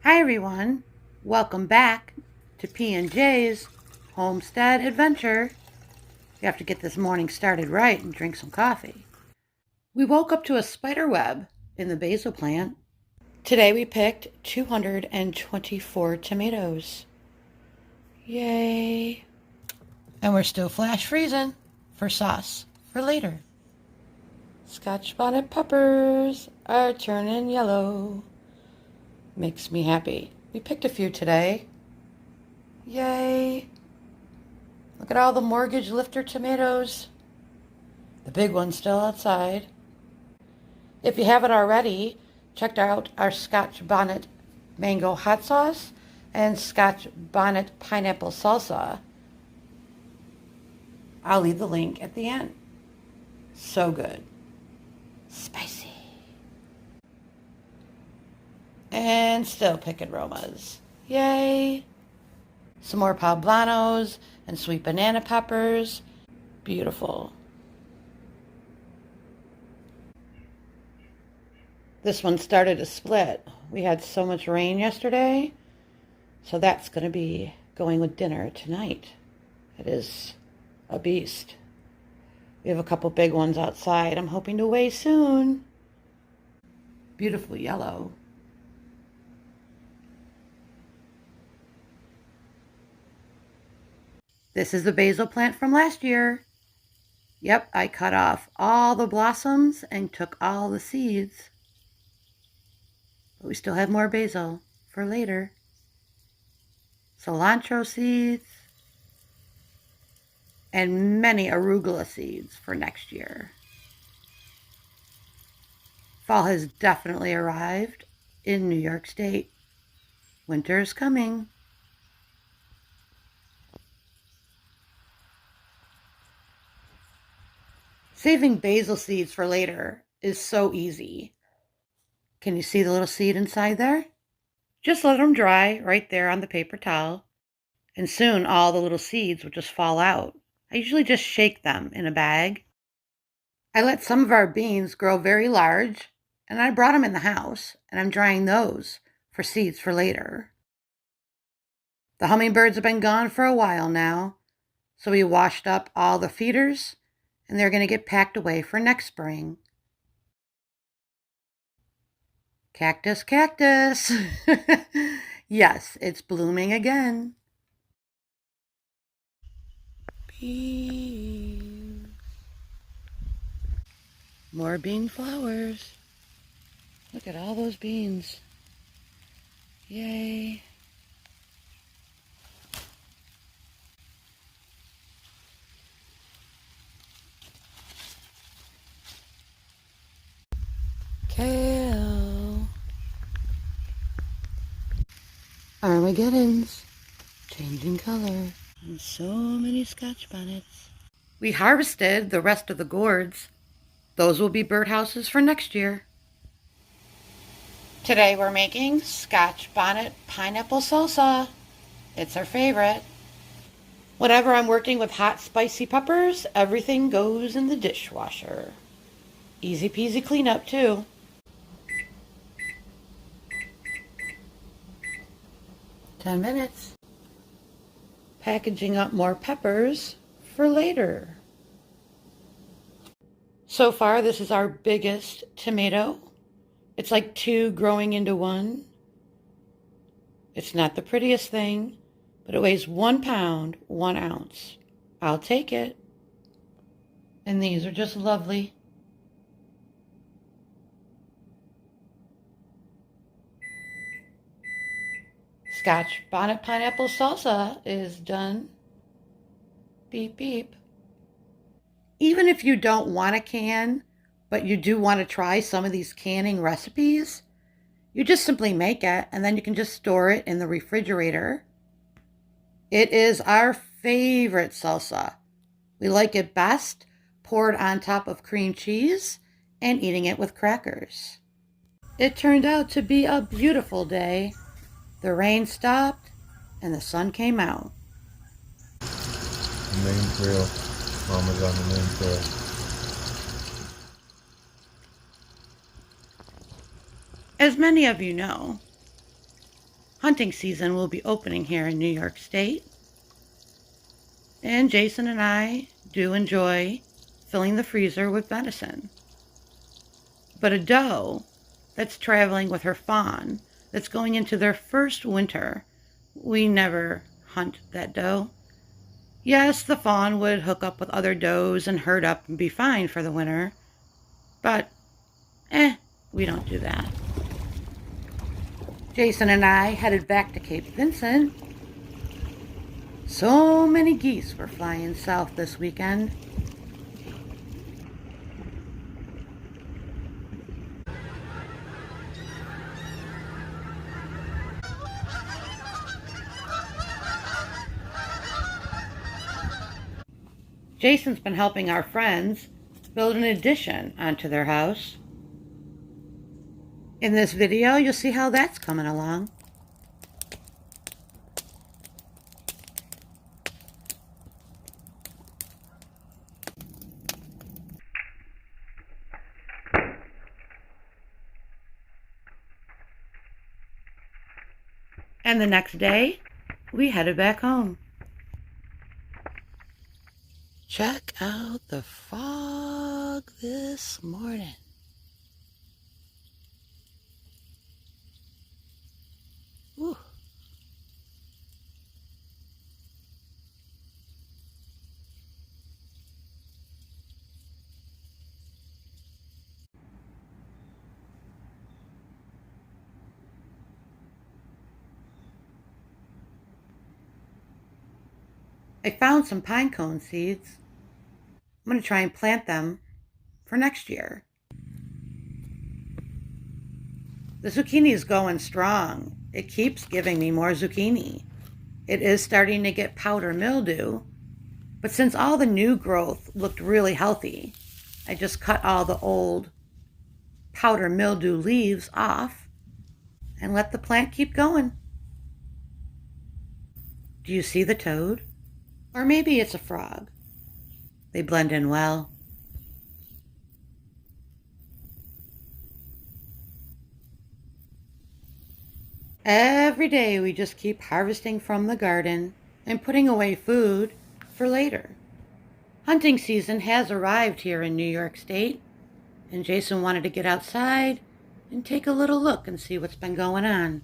Hi everyone, welcome back to P&J's Homestead Adventure. You have to get this morning started right and drink some coffee. We woke up to a spider web in the basil plant. Today we picked 224 tomatoes. Yay! And we're still flash freezing for sauce for later. Scotch bonnet peppers are turning yellow. Makes me happy. We picked a few today. Yay! Look at all the mortgage lifter tomatoes. The big one's still outside. If you haven't already, check out our Scotch bonnet mango hot sauce and Scotch bonnet pineapple salsa. I'll leave the link at the end. So good. Spicy. And still picking Romas. Yay! Some more poblanos and sweet banana peppers. Beautiful. This one started to split. We had so much rain yesterday, so that's going to be going with dinner tonight. It is a beast. We have a couple big ones outside. I'm hoping to weigh soon. Beautiful yellow. This is the basil plant from last year. Yep, I cut off all the blossoms and took all the seeds. But we still have more basil for later. Cilantro seeds and many arugula seeds for next year. Fall has definitely arrived in New York State. Winter is coming. Saving basil seeds for later is so easy. Can you see the little seed inside there? Just let them dry right there on the paper towel, and soon all the little seeds will just fall out. I usually just shake them in a bag. I let some of our beans grow very large, and I brought them in the house, and I'm drying those for seeds for later. The hummingbirds have been gone for a while now, so we washed up all the feeders, and they're going to get packed away for next spring. Cactus, cactus. Yes, it's blooming again. Beans. More bean flowers. Look at all those beans. Yay. Kale. Armageddons. Changing color. And so many Scotch bonnets. We harvested the rest of the gourds. Those will be birdhouses for next year. Today we're making Scotch bonnet pineapple salsa. It's our favorite. Whenever I'm working with hot spicy peppers, everything goes in the dishwasher. Easy peasy cleanup too. $10. Packaging up more peppers for later. So far, this is our biggest tomato. It's like two growing into one. It's not the prettiest thing, but it weighs 1 pound, 1 ounce. I'll take it. And these are just lovely. Scotch bonnet pineapple salsa is done. Beep, beep. Even if you don't want to can, but you do want to try some of these canning recipes, you just simply make it and then you can just store it in the refrigerator. It is our favorite salsa. We like it best poured on top of cream cheese and eating it with crackers. It turned out to be a beautiful day. The rain stopped and the sun came out. Main trail. Mama's on the main trail. As many of you know, Hunting season will be opening here in New York State. And Jason and I do enjoy filling the freezer with venison. But a doe that's traveling with her fawn, that's going into their first winter, we never hunt that doe. Yes, the fawn would hook up with other does and herd up and be fine for the winter, but we don't do that. Jason and I headed back to Cape Vincent. So many geese were flying south this weekend. Jason's been helping our friends build an addition onto their house. In this video, you'll see how that's coming along. And the next day, we headed back home. Check out the fog this morning. Woo. I found some pine cone seeds. I'm going to try and plant them for next year. The zucchini is going strong. It keeps giving me more zucchini. It is starting to get powder mildew, but since all the new growth looked really healthy, I just cut all the old powder mildew leaves off and let the plant keep going. Do you see the toad? Or maybe it's a frog. They blend in well. Every day we just keep harvesting from the garden and putting away food for later. Hunting season has arrived here in New York State, and Jason wanted to get outside and take a little look and see what's been going on.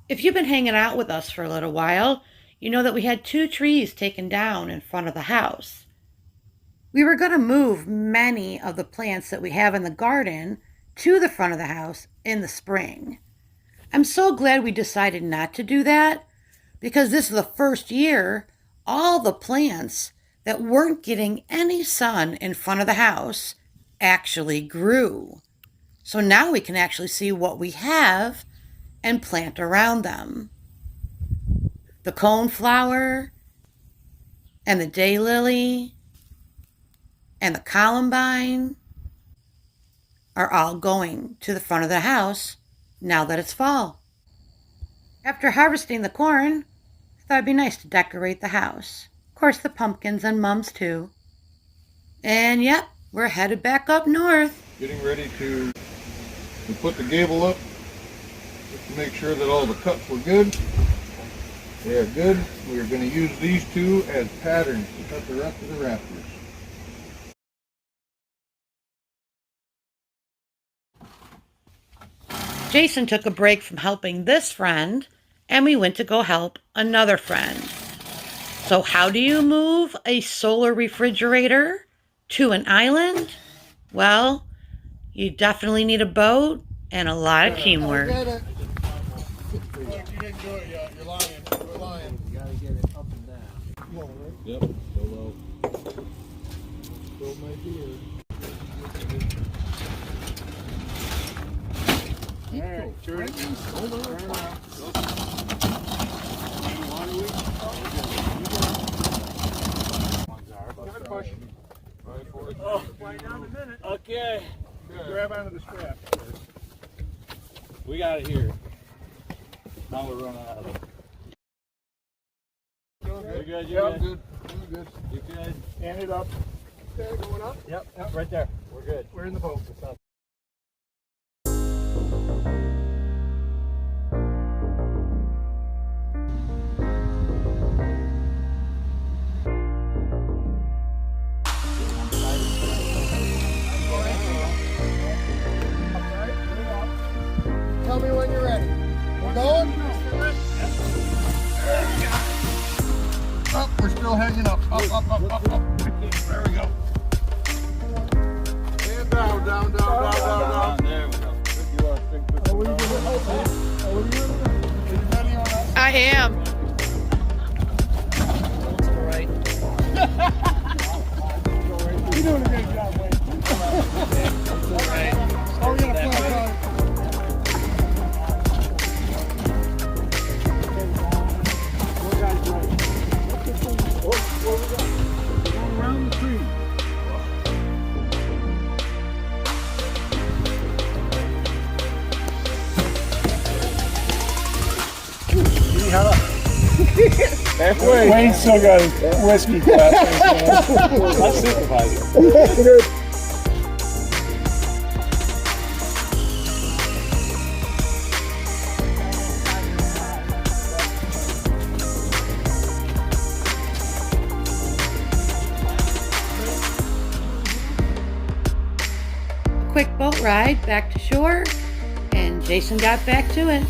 If you've been hanging out with us for a little while, you know that we had 2 trees taken down in front of the house. We were going to move many of the plants that we have in the garden to the front of the house in the spring. I'm so glad we decided not to do that, because this is the first year all the plants that weren't getting any sun in front of the house actually grew. So now we can actually see what we have and plant around them. The coneflower and the daylily and the columbine are all going to the front of the house now that it's fall. After harvesting the corn, I thought it'd be nice to decorate the house. Of course, the pumpkins and mums too. And yep, we're headed back up north. Getting ready to put the gable up just to make sure that all the cuts were good. They are good. We are going to use these two as patterns to cut the rest of the rafters. Jason took a break from helping this friend, and we went to go help another friend. So how do you move a solar refrigerator to an island? Well, you definitely need a boat and a lot of teamwork. You didn't do it yet. You're lying. You're lying. You gotta get it up and down. Low, right? Yep, so low. Still my beard. Alright, turn. Hold on. Turn around. Push. Right forward. Oh, right down a minute. Okay. Grab onto the strap. We got it here. Now we're running out of it. You good? You Yeah, good? I'm good. I'm good. You good? Hand it up. There, going up. Yep, right there. We're good. We're in the boat. Tell me when you're ready. We're going? Up, we're still hanging up. Up. There we go. And down. There we go. I am. You're doing a great job, Wayne. Oh, we got a flag on. Around the tree. Halfway. Wayne still got his whiskey glass. I'm supervisor. Quick boat ride back to shore, and Jason got back to it.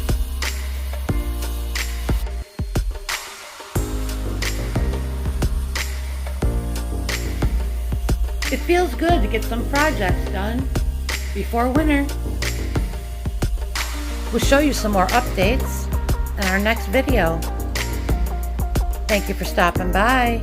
It feels good to get some projects done before winter. We'll show you some more updates in our next video. Thank you for stopping by.